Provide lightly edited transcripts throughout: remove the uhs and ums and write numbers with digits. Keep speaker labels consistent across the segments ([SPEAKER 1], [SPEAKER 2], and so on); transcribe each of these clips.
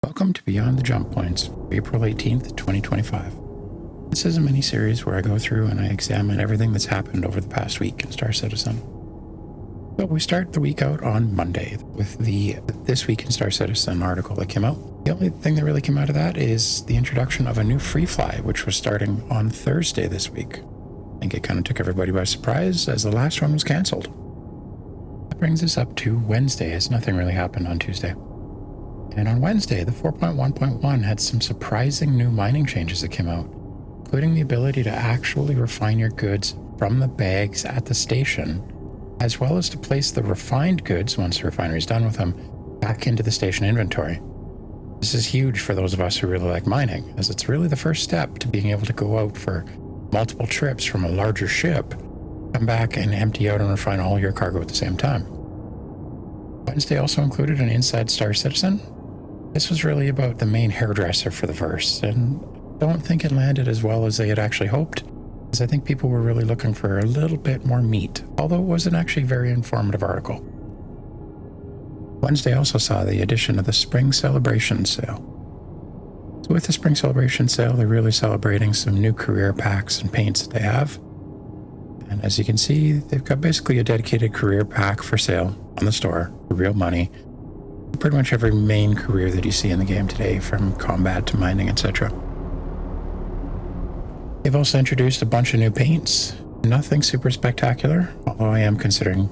[SPEAKER 1] Welcome to Beyond the Jump Points, April 18th, 2025. This is a mini-series where I go through and I examine everything that's happened over the past week in Star Citizen. So we start the week out on Monday with the This Week in Star Citizen article that came out. The only thing that really came out of that is the introduction of a new free fly, which was starting on Thursday this week. I think it kind of took everybody by surprise as the last one was cancelled. That brings us up to Wednesday, as nothing really happened on Tuesday. And on Wednesday, the 4.1.1 had some surprising new mining changes that came out, including the ability to actually refine your goods from the bags at the station, as well as to place the refined goods, once the refinery is done with them, back into the station inventory. This is huge for those of us who really like mining, as it's really the first step to being able to go out for multiple trips from a larger ship, come back and empty out and refine all your cargo at the same time. Wednesday also included an Inside Star Citizen. This was really about the main hairdresser for the verse, and I don't think it landed as well as they had actually hoped, as I think people were really looking for a little bit more meat, although it was an actually very informative article. Wednesday also saw the addition of the Spring Celebration Sale. So with the Spring Celebration Sale, they're really celebrating some new career packs and paints that they have. And as you can see, they've got basically a dedicated career pack for sale on the store for real money. Pretty much every main career that you see in the game today, from combat to mining, etc. They've also introduced a bunch of new paints. Nothing super spectacular, although I am considering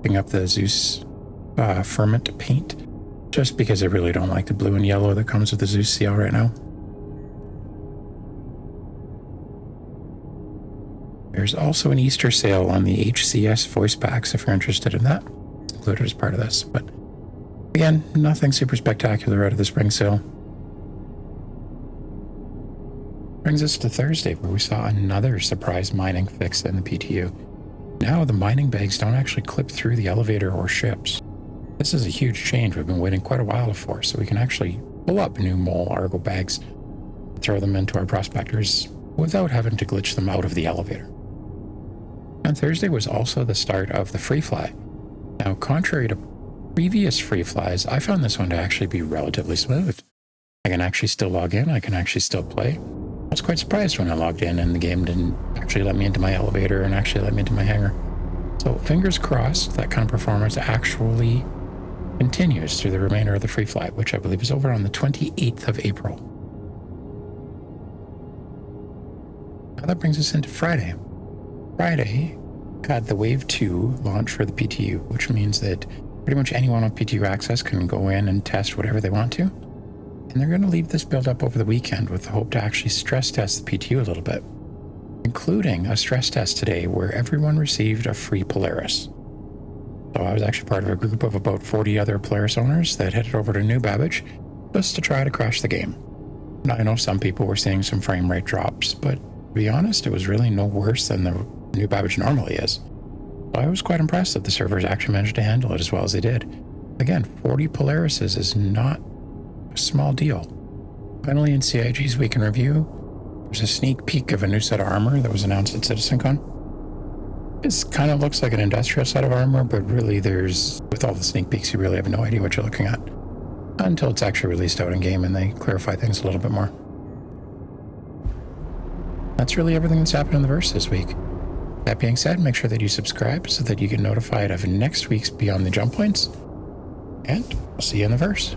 [SPEAKER 1] picking up the Zeus Ferment paint, just because I really don't like the blue and yellow that comes with the Zeus CL right now. There's also an Easter sale on the HCS voice packs if you're interested in that. It's included as part of this, but again, nothing super spectacular out of the spring sale. Brings us to Thursday, where we saw another surprise mining fix in the PTU. Now the mining bags don't actually clip through the elevator or ships. This is a huge change we've been waiting quite a while for, so we can actually pull up new mole Argo bags, throw them into our prospectors without having to glitch them out of the elevator. On Thursday was also the start of the free fly. Now, contrary to previous free flies, I found this one to actually be relatively smooth. I can actually still log in, I can actually still play. I was quite surprised when I logged in and the game didn't actually let me into my elevator and actually let me into my hangar. So fingers crossed that kind of performance actually continues through the remainder of the free fly, which I believe is over on the 28th of April. Now that brings us into Friday. Friday had the Wave 2 launch for the PTU, which means that pretty much anyone on PTU Access can go in and test whatever they want to. And they're going to leave this build up over the weekend with the hope to actually stress test the PTU a little bit, including a stress test today where everyone received a free Polaris. So I was actually part of a group of about 40 other Polaris owners that headed over to New Babbage just to try to crash the game. Now, I know some people were seeing some frame rate drops, but to be honest, it was really no worse than the New Babbage normally is. I was quite impressed that the servers actually managed to handle it as well as they did. Again, 40 Polarises is not a small deal. Finally, in CIG's Week in Review, there's a sneak peek of a new set of armor that was announced at CitizenCon. This kind of looks like an industrial set of armor, but really with all the sneak peeks, you really have no idea what you're looking at until it's actually released out in game and they clarify things a little bit more. That's really everything that's happened in the verse this week. That being said, make sure that you subscribe so that you get notified of next week's Beyond the Jump Points, and I'll see you in the verse.